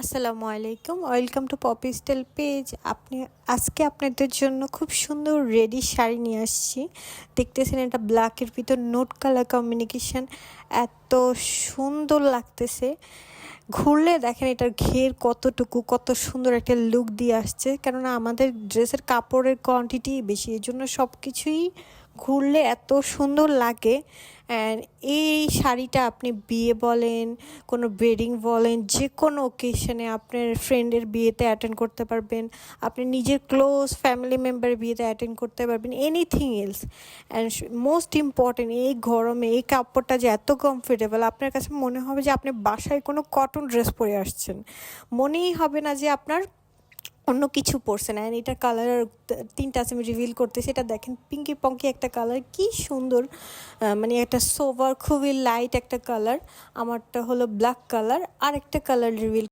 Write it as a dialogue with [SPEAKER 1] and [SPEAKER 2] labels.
[SPEAKER 1] আসসালামু আলাইকুম, welcome to Poppy style page. আজকে আপনাদের জন্য খুব সুন্দর রেডি শাড়ি নিয়ে আসছি। দেখতেছেন এটা ব্ল্যাকের ভিতর নোট কালার কম্বিনেশন, এত সুন্দর লাগতেছে। ঘুরলে দেখেন এটার ঘের কতটুকু, কত সুন্দর একটা লুক দিয়ে আসছে। কেননা আমাদের ড্রেসের কাপড়ের কোয়ান্টিটি বেশি, এই জন্য সব কিছুই ঘুরলে এত সুন্দর লাগে। অ্যান্ড এই শাড়িটা আপনি বিয়ে বলেন, কোনো ওয়েডিং বলেন, যে কোনো ওকেশনে আপনার ফ্রেন্ডের বিয়েতে অ্যাটেন্ড করতে পারবেন, আপনি নিজের ক্লোজ ফ্যামিলি মেম্বারের বিয়েতে অ্যাটেন্ড করতে পারবেন, anything else. And most important, এই গরমে এই কাপড়টা যে এত কমফোর্টেবল, আপনার কাছে মনে হবে যে আপনি বাসায় কোনো কটন ড্রেস পরে আসছেন, মনেই হবে না যে আপনার অন্য কিছু পরছে না। এটার কালার তিনটা আছে, আমি রিভিল করতেছি। এটা দেখেন পিঙ্কি পঙ্কি একটা কালার, কি সুন্দর, মানে একটা সোভার খুবই লাইট একটা কালার। আমারটা হলো ব্ল্যাক কালার। আর একটা কালার রিভিল